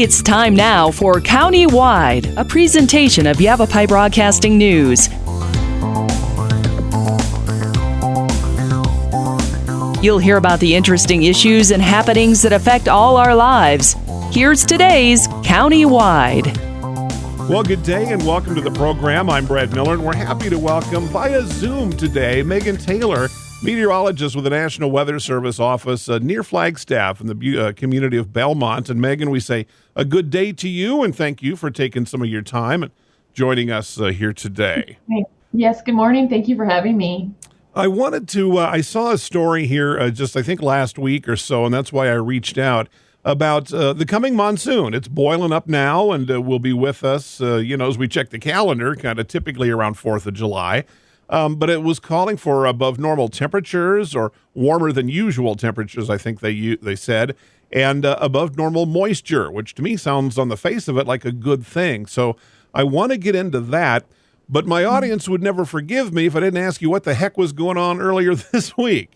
It's time now for County-Wide, a presentation of Yavapai Broadcasting News. You'll hear about the interesting issues and happenings that affect all our lives. Here's today's County-Wide. Well, good day and welcome to the program. I'm Brad Miller, and we're happy to welcome via Zoom today Megan Taylor, meteorologist with the National Weather Service office near Flagstaff in the community of Belmont. And Megan, we say a good day to you, and thank you for taking some of your time and joining us here today. Yes, good morning. Thank you for having me. I wanted to, I saw a story here I think last week or so, and that's why I reached out about the coming monsoon. It's boiling up now and will be with us, as we check the calendar, kind of typically around 4th of July. But it was calling for above normal temperatures or warmer than usual temperatures, I think they said, and above normal moisture, which to me sounds on the face of it like a good thing. So I want to get into that, but my audience would never forgive me if I didn't ask you what the heck was going on earlier this week.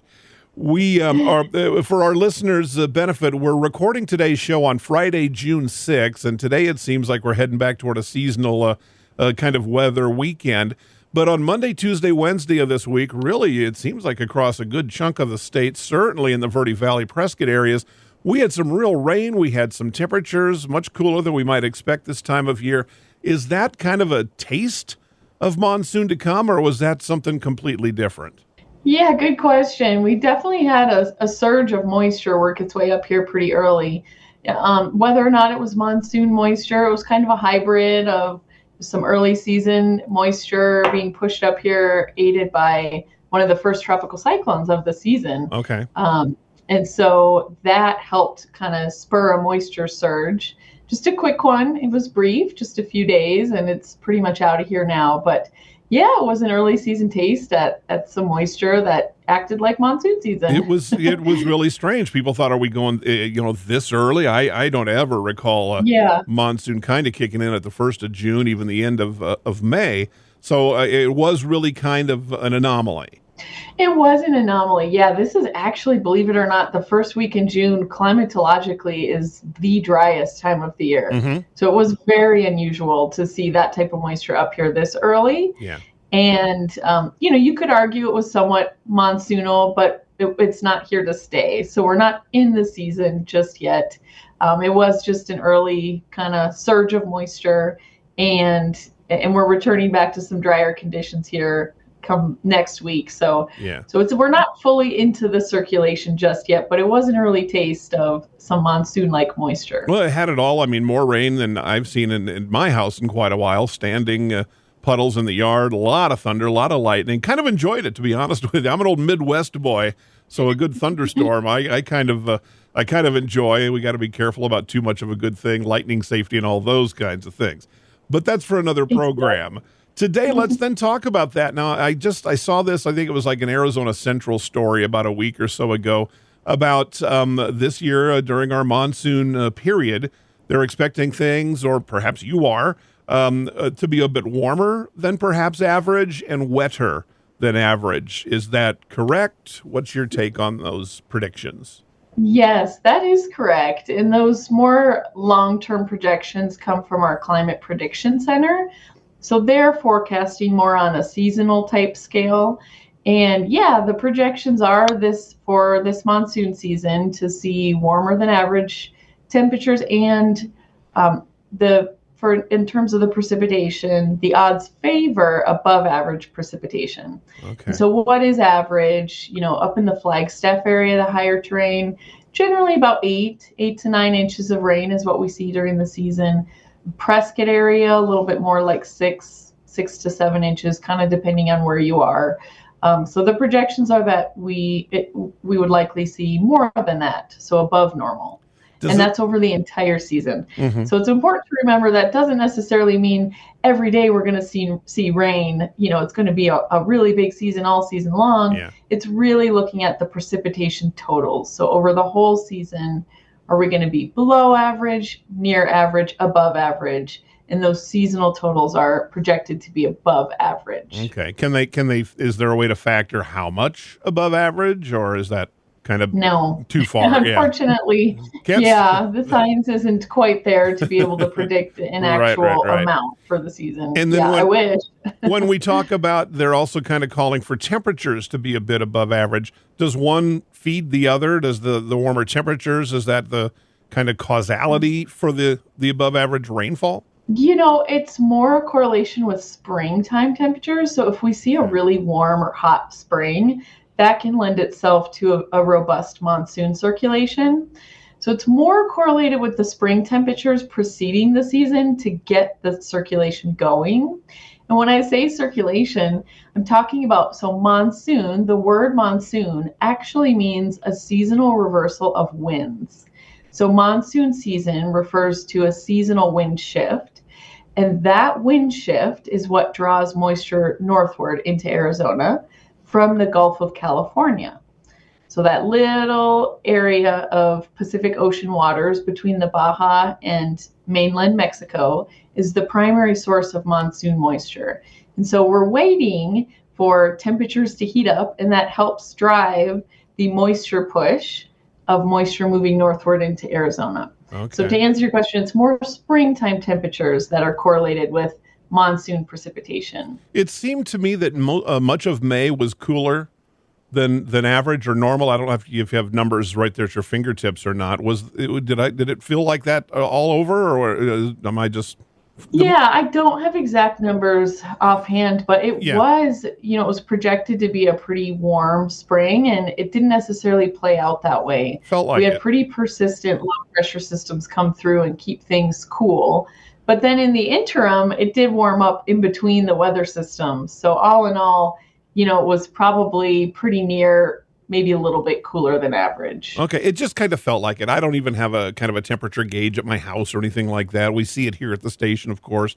We are, for our listeners' benefit, we're recording today's show on Friday, June 6th, and today it seems like we're heading back toward a seasonal kind of weather weekend. But on Monday, Tuesday, Wednesday of this week, really, it seems like across a good chunk of the state, certainly in the Verde Valley, Prescott areas, we had some real rain. We had some temperatures much cooler than we might expect this time of year. Is that kind of a taste of monsoon to come, or was that something completely different? Yeah, good question. We definitely had a surge of moisture work its way up here pretty early. Whether or not it was monsoon moisture, it was kind of a hybrid of some early season moisture being pushed up here, aided by one of the first tropical cyclones of the season. Okay. And so that helped kind of spur a moisture surge. Just a quick one. It was brief, just a few days, and it's pretty much out of here now. But yeah, it was an early season taste at some moisture that acted like monsoon season. It was really strange. People thought, are we going, this early? I don't ever recall monsoon kind of kicking in at the 1st of June, even the end of May. So it was really kind of an anomaly. It was an anomaly. Yeah, this is actually, believe it or not, the first week in June climatologically is the driest time of the year. Mm-hmm. So it was very unusual to see that type of moisture up here this early. Yeah. And, you could argue it was somewhat monsoonal, but it's not here to stay. So we're not in the season just yet. It was just an early kind of surge of moisture, and we're returning back to some drier conditions here come next week. So we're not fully into the circulation just yet, but it was an early taste of some monsoon-like moisture. Well, it had it all. I mean, more rain than I've seen in my house in quite a while, standing puddles in the yard, a lot of thunder, a lot of lightning. Kind of enjoyed it, to be honest with you. I'm an old Midwest boy, so a good thunderstorm I kind of enjoy. We got to be careful about too much of a good thing, lightning safety and all those kinds of things. But that's for another program. Today, let's then talk about that. Now, I saw this, I think it was like an Arizona Central story about a week or so ago about this year during our monsoon period, they're expecting things, or perhaps you are, to be a bit warmer than perhaps average and wetter than average. Is that correct? What's your take on those predictions? Yes, that is correct. And those more long-term projections come from our Climate Prediction Center. So they're forecasting more on a seasonal type scale. And the projections are for this monsoon season to see warmer than average temperatures, and in terms of the precipitation, the odds favor above average precipitation. Okay. So what is average? Up in the Flagstaff area, the higher terrain, generally about 8 to 9 inches of rain is what we see during the season. Prescott area, a little bit more like 6 to 7 inches, kind of depending on where you are. So the projections are that we would likely see more than that, so above normal. That's over the entire season. Mm-hmm. So it's important to remember that doesn't necessarily mean every day we're going to see rain. It's going to be a really big season all season long. Yeah. It's really looking at the precipitation totals. So over the whole season, are we going to be below average, near average, above average? And those seasonal totals are projected to be above average. Okay. Can they, is there a way to factor how much above average, or is that kind of No. too far. Unfortunately, the science isn't quite there to be able to predict an actual amount for the season. And then I wish. When we talk about, they're also kind of calling for temperatures to be a bit above average. Does one feed the other? Does the warmer temperatures, is that the kind of causality for the above average rainfall? It's more a correlation with springtime temperatures. So if we see a really warm or hot spring, that can lend itself to a robust monsoon circulation. So it's more correlated with the spring temperatures preceding the season to get the circulation going. And when I say circulation, I'm talking about, monsoon, the word monsoon actually means a seasonal reversal of winds. So monsoon season refers to a seasonal wind shift. And that wind shift is what draws moisture northward into Arizona from the Gulf of California. So that little area of Pacific Ocean waters between the Baja and mainland Mexico is the primary source of monsoon moisture. And so we're waiting for temperatures to heat up, and that helps drive the moisture push of moisture moving northward into Arizona. Okay. So to answer your question, it's more springtime temperatures that are correlated with monsoon precipitation. It seemed to me that much of May was cooler than average or normal. I don't know if you have numbers right there at your fingertips or not. Did it feel like that all over, or am I just? I don't have exact numbers offhand, but it was, it was projected to be a pretty warm spring, and it didn't necessarily play out that way. Felt like we had pretty persistent low pressure systems come through and keep things cool. But then in the interim, it did warm up in between the weather systems. So all in all, it was probably pretty near, maybe a little bit cooler than average. Okay, it just kind of felt like it. I don't even have a kind of a temperature gauge at my house or anything like that. We see it here at the station, of course,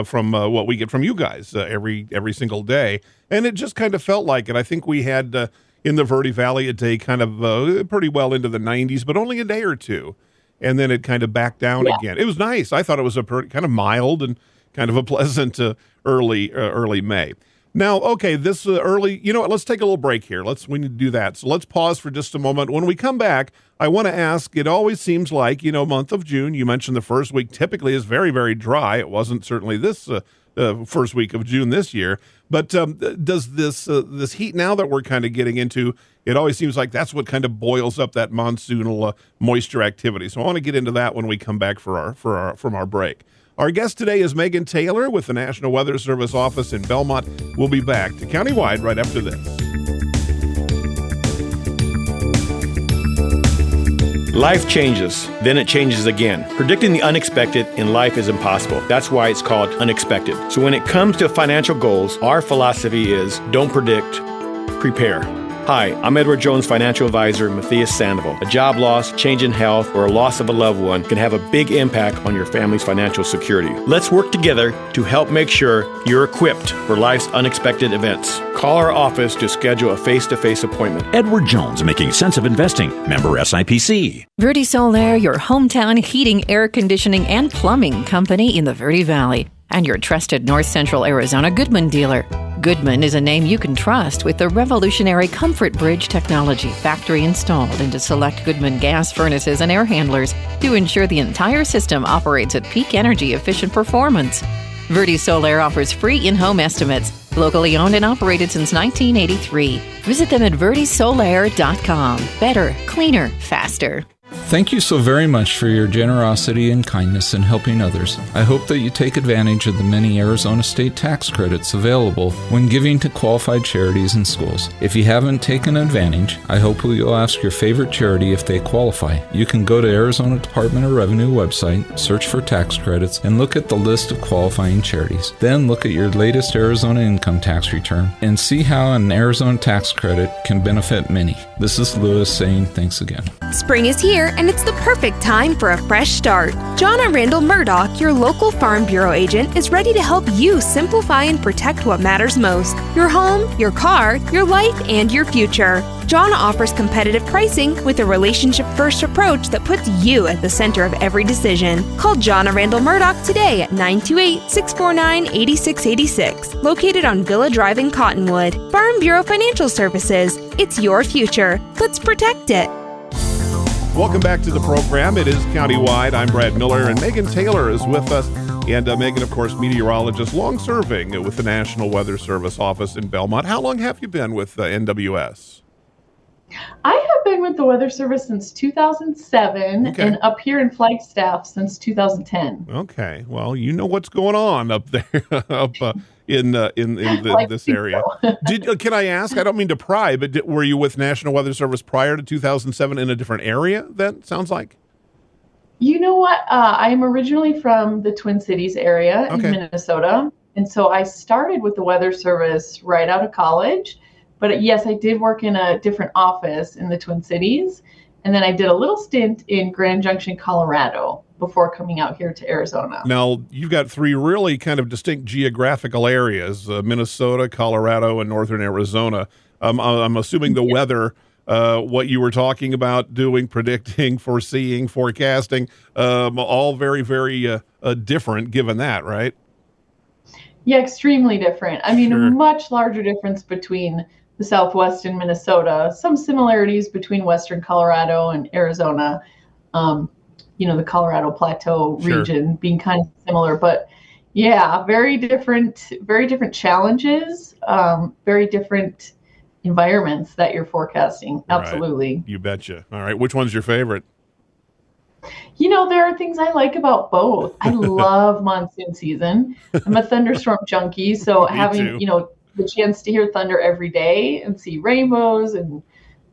from what we get from you guys every single day. And it just kind of felt like it. I think we had in the Verde Valley a day kind of pretty well into the 90s, but only a day or two. And then it kind of backed down again. It was nice. I thought it was a kind of mild and kind of a pleasant early May. Now, okay, this early, let's take a little break here. We need to do that. So let's pause for just a moment. When we come back, I want to ask, it always seems like, month of June, you mentioned the first week typically is very, very dry. It wasn't certainly this first week of June this year. But does this heat now that we're kind of getting into, it always seems like that's what kind of boils up that monsoonal moisture activity. So I want to get into that when we come back from our break. Our guest today is Megan Taylor with the National Weather Service office in Belmont. We'll be back to Countywide right after this. Life changes, then it changes again. Predicting the unexpected in life is impossible. That's why it's called unexpected. So when it comes to financial goals, our philosophy is don't predict, prepare. Hi, I'm Edward Jones financial advisor Matthias Sandoval. A job loss, change in health, or a loss of a loved one can have a big impact on your family's financial security. Let's work together to help make sure you're equipped for life's unexpected events. Call our office to schedule a face-to-face appointment. Edward Jones, making sense of investing. Member SIPC. Verde Solaire, your hometown heating, air conditioning, and plumbing company in the Verde Valley. And your trusted North Central Arizona Goodman dealer. Goodman is a name you can trust with the revolutionary Comfort Bridge technology factory installed into select Goodman gas furnaces and air handlers to ensure the entire system operates at peak energy efficient performance. Verde Solaire offers free in-home estimates, locally owned and operated since 1983. Visit them at verdesolaire.com. Better, cleaner, faster. Thank you so very much for your generosity and kindness in helping others. I hope that you take advantage of the many Arizona state tax credits available when giving to qualified charities and schools. If you haven't taken advantage, I hope you'll ask your favorite charity if they qualify. You can go to Arizona Department of Revenue website, search for tax credits, and look at the list of qualifying charities. Then look at your latest Arizona income tax return and see how an Arizona tax credit can benefit many. This is Lewis saying thanks again. Spring is here, and it's the perfect time for a fresh start. Jonna Randall Murdoch, your local Farm Bureau agent, is ready to help you simplify and protect what matters most: your home, your car, your life, and your future. Jonna offers competitive pricing with a relationship-first approach that puts you at the center of every decision. Call Jonna Randall Murdoch today at 928-649-8686, located on Villa Drive in Cottonwood. Farm Bureau Financial Services, It's your future. Let's protect it. Welcome back to the program. It is Countywide. I'm Brad Miller, and Megan Taylor is with us. And Megan, of course, meteorologist, long-serving with the National Weather Service office in Belmont. How long have you been with NWS? I have been with the Weather Service since 2007 and up here in Flagstaff since 2010. Okay. Well, you know what's going on up there, in this area. Can I ask? I don't mean to pry, but were you with National Weather Service prior to 2007 in a different area? That sounds like. You know what? I am originally from the Twin Cities area in Minnesota, and so I started with the Weather Service right out of college. But yes, I did work in a different office in the Twin Cities, and then I did a little stint in Grand Junction, Colorado, before coming out here to Arizona. Now, you've got three really kind of distinct geographical areas, Minnesota, Colorado, and northern Arizona. I'm assuming the weather, what you were talking about doing, predicting, foreseeing, forecasting, all very, very different given that, right? Yeah, extremely different. I mean, a much larger difference between the Southwest and Minnesota, some similarities between Western Colorado and Arizona, the Colorado Plateau region being kind of similar, but yeah, very different challenges, very different environments that you're forecasting. Absolutely. Right. You betcha. All right. Which one's your favorite? There are things I like about both. I love monsoon season. I'm a thunderstorm junkie, so having, the chance to hear thunder every day and see rainbows and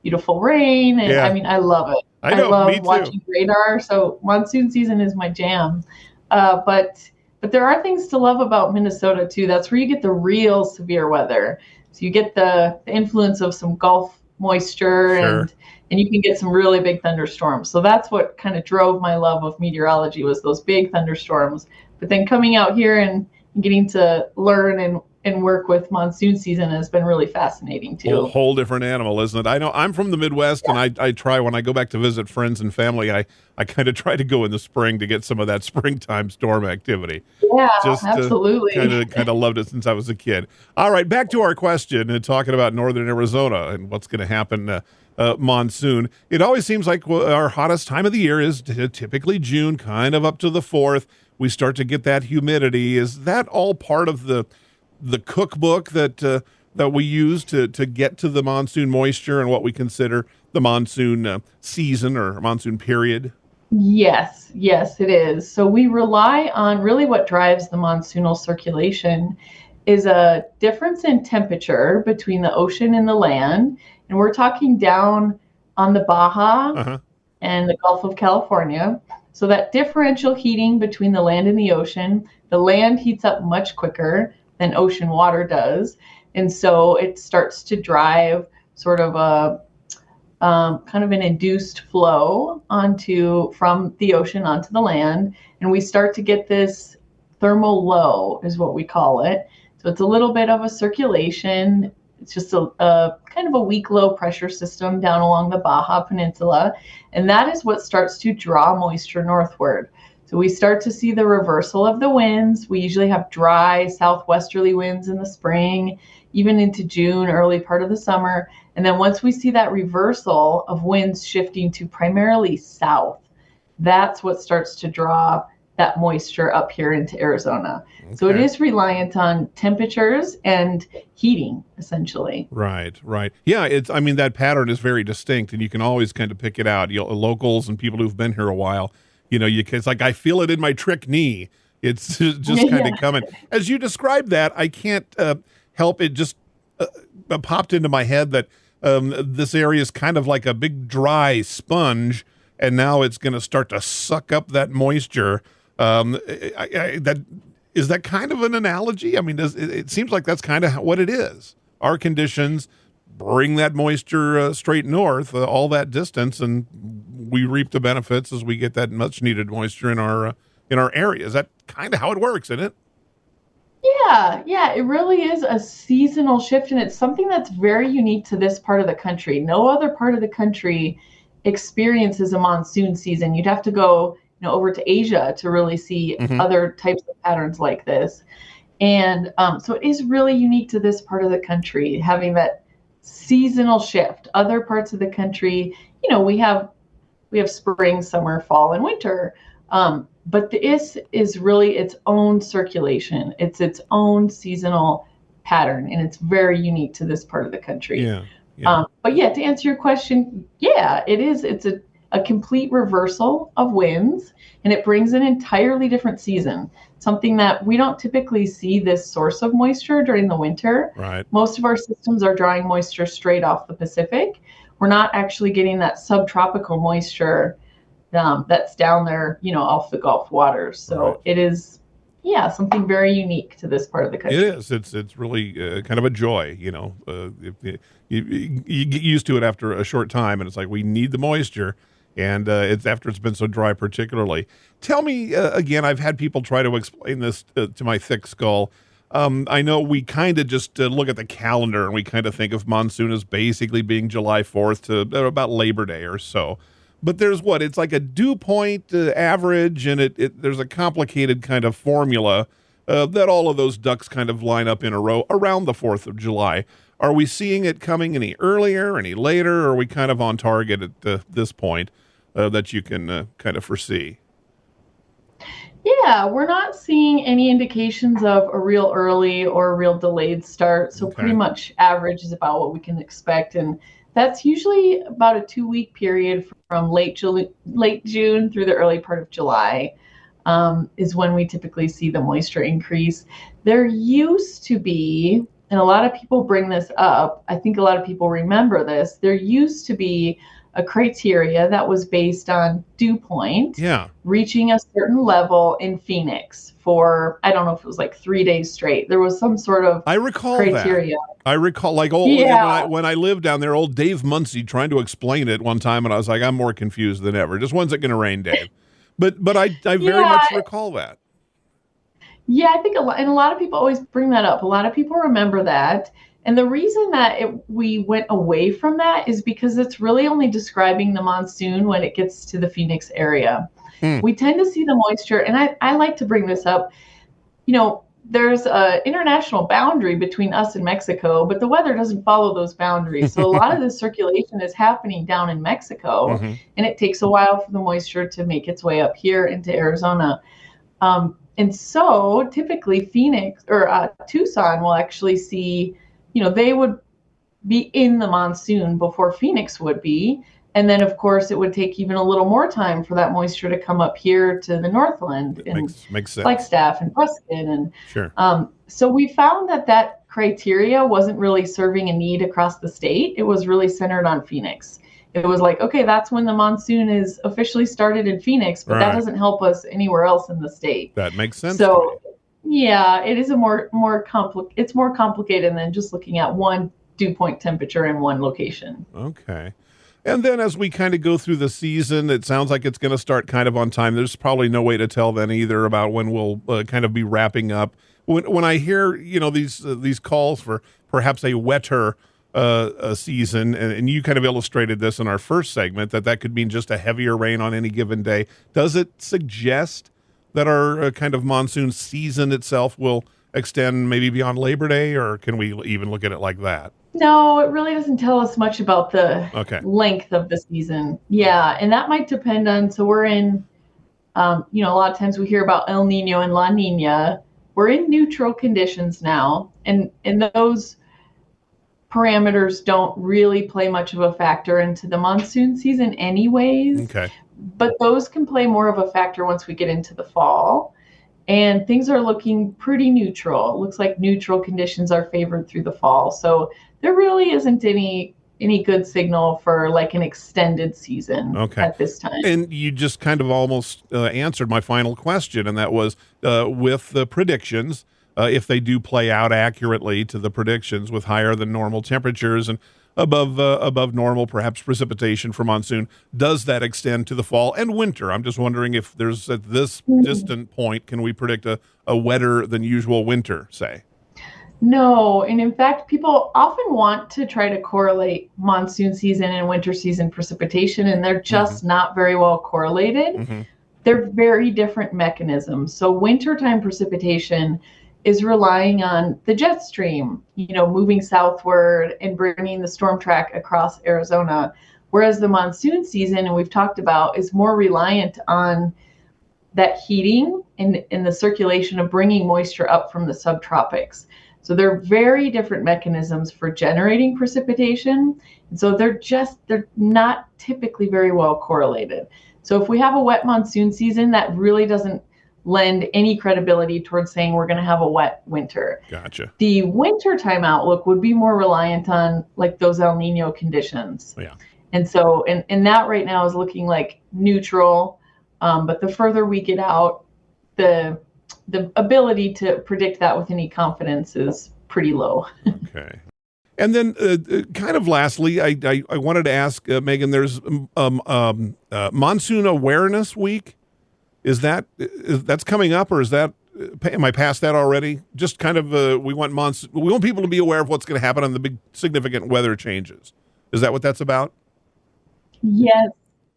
beautiful rain. And I mean, I love it. I love watching radar. So monsoon season is my jam. But there are things to love about Minnesota too. That's where you get the real severe weather. So you get the influence of some Gulf moisture and you can get some really big thunderstorms. So that's what kind of drove my love of meteorology, was those big thunderstorms. But then coming out here and getting to learn and work with monsoon season has been really fascinating too. A whole different animal, isn't it? I know I'm from the Midwest, and I try, when I go back to visit friends and family, I kind of try to go in the spring to get some of that springtime storm activity. Yeah, absolutely. Kind of loved it since I was a kid. All right, back to our question and talking about northern Arizona and what's going to happen monsoon. It always seems like our hottest time of the year is typically June, kind of up to the 4th. We start to get that humidity. Is that all part of the cookbook that we use to get to the monsoon moisture and what we consider the monsoon season or monsoon period? Yes, it is. So we rely on, really what drives the monsoonal circulation is a difference in temperature between the ocean and the land. And we're talking down on the Baja and the Gulf of California. So that differential heating between the land and the ocean, the land heats up much quicker than ocean water does. And so it starts to drive sort of a kind of an induced flow from the ocean onto the land. And we start to get this thermal low is what we call it. So it's a little bit of a circulation. It's just a kind of a weak low pressure system down along the Baja Peninsula. And that is what starts to draw moisture northward. So we start to see the reversal of the winds. We usually have dry southwesterly winds in the spring, even into June, early part of the summer. And then once we see that reversal of winds shifting to primarily south, that's what starts to draw that moisture up here into Arizona. Okay. So it is reliant on temperatures and heating, essentially. Right. Yeah, that pattern is very distinct, and you can always kind of pick it out. Locals and people who've been here a while, it's like, I feel it in my trick knee. It's just kind of coming. As you described that, I can't help it. Just popped into my head that this area is kind of like a big dry sponge, and now it's going to start to suck up that moisture. Is that kind of an analogy? I mean, it seems like that's kind of what it is. Our conditions bring that moisture straight north, all that distance, and we reap the benefits as we get that much needed moisture in our area. Is that kind of how it works, isn't it? Yeah, it really is a seasonal shift, and it's something that's very unique to this part of the country. No other part of the country experiences a monsoon season. You'd have to go over to Asia to really see other types of patterns like this. And so it is really unique to this part of the country, having that seasonal shift. Other parts of the country, we have spring, summer, fall, and winter. But this is really its own circulation. It's its own seasonal pattern, and it's very unique to this part of the country. But to answer your question, it is. It's a complete reversal of winds, and it brings an entirely different season, something that we don't typically see this source of moisture during the winter. Right. Most of our systems are drawing moisture straight off the Pacific. We're not actually getting that subtropical moisture that's down there, off the Gulf waters. So It is, something very unique to this part of the country. It is. It's really kind of a joy, you get used to it after a short time, and it's like, we need the moisture. And it's after it's been so dry, particularly. Tell me again. I've had people try to explain this to my thick skull. I know we kind of just look at the calendar and we kind of think of monsoon as basically being July 4th to about Labor Day or so. But there's it's like a dew point average, and there's a complicated kind of formula that all of those ducks kind of line up in a row around the 4th of July. Are we seeing it coming any earlier, any later, or are we kind of on target at this point? That you can kind of foresee? Yeah, we're not seeing any indications of a real early or a real delayed start. So pretty much average is about what we can expect. And that's usually about a 2-week period from late June through the early part of July is when we typically see the moisture increase. There used to be, and a lot of people bring this up, I think a lot of people remember this, there used to be a criteria that was based on dew point reaching a certain level in Phoenix for, I don't know if it was like 3 days straight. There was some sort of criteria. I recall when I lived down there, old Dave Muncie trying to explain it one time, and I was like, I'm more confused than ever. Just when's it going to rain, Dave? But I very much recall that. Yeah, I think a lot of people always bring that up. A lot of people remember that. And the reason that we went away from that is because it's really only describing the monsoon when it gets to the Phoenix area. We tend to see the moisture, and I like to bring this up. There's an international boundary between us and Mexico, but the weather doesn't follow those boundaries. So a lot of the circulation is happening down in Mexico, and it takes a while for the moisture to make its way up here into Arizona. And so typically Phoenix or Tucson will actually see, they would be in the monsoon before Phoenix would be. And then, of course, it would take even a little more time for that moisture to come up here to the Northland and makes sense. Flagstaff and Prescott. And sure. So we found that criteria wasn't really serving a need across the state. It was really centered on Phoenix. It was like, okay, that's when the monsoon is officially started in Phoenix, but that doesn't help us anywhere else in the state. That makes sense. So, yeah, it is it's more complicated than just looking at one dew point temperature in one location. Okay. And then as we kind of go through the season, it sounds like it's going to start kind of on time. There's probably no way to tell then either about when we'll kind of be wrapping up. When I hear, these calls for perhaps a wetter season, and you kind of illustrated this in our first segment, that could mean just a heavier rain on any given day. Does it suggest that our kind of monsoon season itself will extend maybe beyond Labor Day, or can we even look at it like that? No, it really doesn't tell us much about the length of the season. Yeah, and that might depend on, so we're in, a lot of times we hear about El Nino and La Nina. We're in neutral conditions now, and those parameters don't really play much of a factor into the monsoon season anyways. Okay. But those can play more of a factor once we get into the fall. And things are looking pretty neutral. It looks like neutral conditions are favored through the fall. So there really isn't any good signal for like an extended season at this time. And you just kind of almost answered my final question, and that was with the predictions, if they do play out accurately to the predictions with higher than normal temperatures and above normal, perhaps precipitation for monsoon, does that extend to the fall and winter? I'm just wondering if there's, at this distant point, can we predict a wetter than usual winter, say? No, and in fact, people often want to try to correlate monsoon season and winter season precipitation, and they're just not very well correlated. They're very different mechanisms. So wintertime precipitation is relying on the jet stream, moving southward and bringing the storm track across Arizona. Whereas the monsoon season, and we've talked about, is more reliant on that heating and the circulation of bringing moisture up from the subtropics. So they're very different mechanisms for generating precipitation. And so they're not typically very well correlated. So if we have a wet monsoon season, that really doesn't lend any credibility towards saying we're going to have a wet winter. Gotcha. The wintertime outlook would be more reliant on like those El Nino conditions. Yeah. And so, and that right now is looking like neutral. But the further we get out, the ability to predict that with any confidence is pretty low. Okay. And then kind of lastly, I wanted to ask, Megan, there's Monsoon Awareness Week. That's coming up, or am I past that already? Just kind of, we want people to be aware of what's going to happen on the big significant weather changes. Is that what that's about?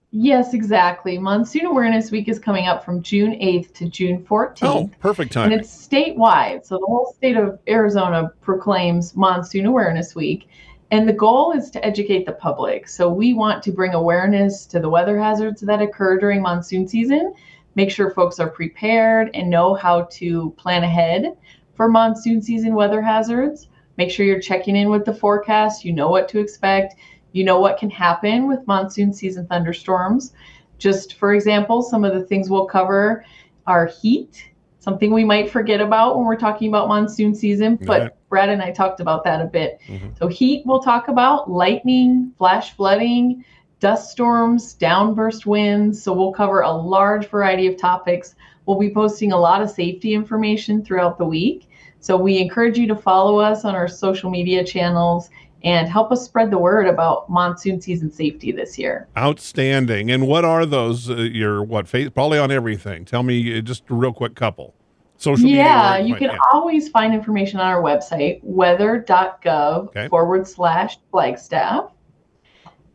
Yes, exactly. Monsoon Awareness Week is coming up from June 8th to June 14th. Oh, perfect time. And it's statewide. So the whole state of Arizona proclaims Monsoon Awareness Week. And the goal is to educate the public. So we want to bring awareness to the weather hazards that occur during monsoon season, make sure folks are prepared and know how to plan ahead for monsoon season weather hazards. Make sure you're checking in with the forecast. You know what to expect. You know what can happen with monsoon season thunderstorms. Just for example, some of the things we'll cover are heat, something we might forget about when we're talking about monsoon season, but Right. Brad and I talked about that a bit. Mm-hmm. So heat we'll talk about, lightning, flash flooding, dust storms, downburst winds. So we'll cover a large variety of topics. We'll be posting a lot of safety information throughout the week. So we encourage you to follow us on our social media channels and help us spread the word about monsoon season safety this year. Outstanding. And what are those? Probably on everything. Tell me just a real quick couple. Social media. Yeah, you can always find information on our website, weather.gov/Flagstaff.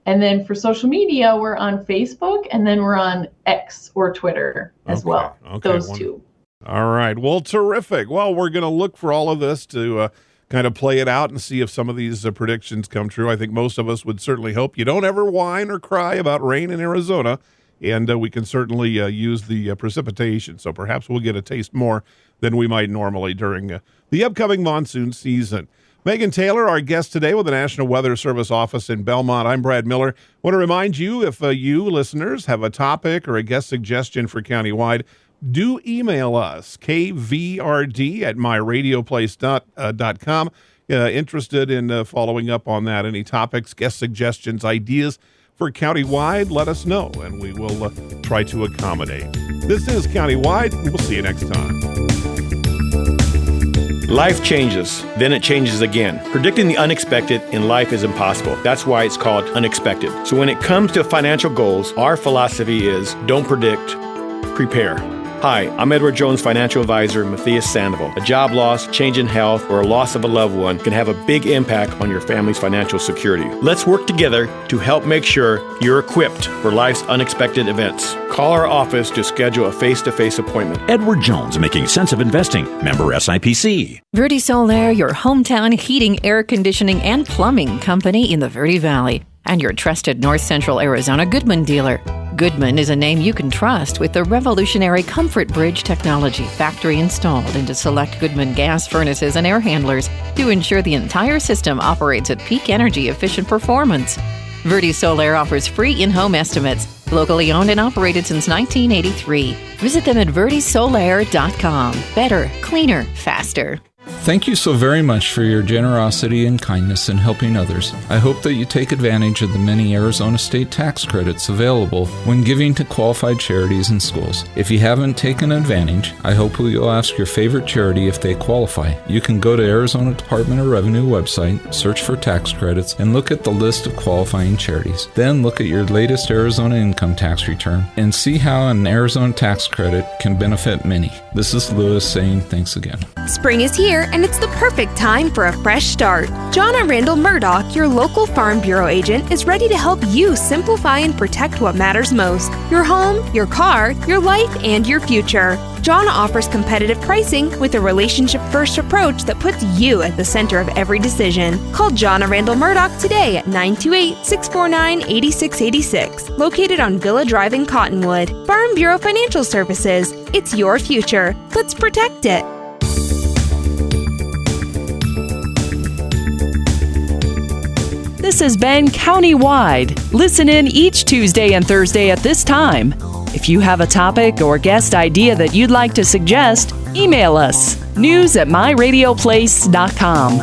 And then for social media, we're on Facebook, and then we're on X or Twitter as well. Okay. Those two. All right. Well, terrific. Well, we're going to look for all of this to kind of play it out and see if some of these predictions come true. I think most of us would certainly hope you don't ever whine or cry about rain in Arizona, and we can certainly use the precipitation. So perhaps we'll get a taste more than we might normally during the upcoming monsoon season. Megan Taylor, our guest today with the National Weather Service office in Belmont. I'm Brad Miller. I want to remind you, if you listeners have a topic or a guest suggestion for Countywide, do email us, kvrd@myradioplace.com. Interested in following up on that. Any topics, guest suggestions, ideas for Countywide, let us know, and we will try to accommodate. This is Countywide. We'll see you next time. Life changes, then it changes again. Predicting the unexpected in life is impossible. That's why it's called unexpected. So when it comes to financial goals, our philosophy is don't predict, prepare. Hi, I'm Edward Jones financial advisor Matthias Sandoval. A job loss, change in health, or a loss of a loved one can have a big impact on your family's financial security. Let's work together to help make sure you're equipped for life's unexpected events. Call our office to schedule a face-to-face appointment. Edward Jones, making sense of investing. Member SIPC. Verde Solaire, your hometown heating, air conditioning, and plumbing company in the Verde Valley, and your trusted North Central Arizona Goodman dealer. Goodman is a name you can trust with the revolutionary Comfort Bridge technology factory installed into select Goodman gas furnaces and air handlers to ensure the entire system operates at peak energy efficient performance. Verde Solaire offers free in-home estimates, locally owned and operated since 1983. Visit them at verdesolaire.com. Better, cleaner, faster. Thank you so very much for your generosity and kindness in helping others. I hope that you take advantage of the many Arizona state tax credits available when giving to qualified charities and schools. If you haven't taken advantage, I hope you'll ask your favorite charity if they qualify. You can go to Arizona Department of Revenue website, search for tax credits, and look at the list of qualifying charities. Then look at your latest Arizona income tax return and see how an Arizona tax credit can benefit many. This is Lewis saying thanks again. Spring is here, and it's the perfect time for a fresh start. Jonna Randall Murdoch, your local Farm Bureau agent, is ready to help you simplify and protect what matters most: your home, your car, your life, and your future. Jonna offers competitive pricing with a relationship-first approach that puts you at the center of every decision. Call Jonna Randall Murdoch today at 928-649-8686, located on Villa Drive in Cottonwood. Farm Bureau Financial Services. It's your future. Let's protect it. This has been Countywide. Listen in each Tuesday and Thursday at this time. If you have a topic or guest idea that you'd like to suggest, email us, news@myradioplace.com.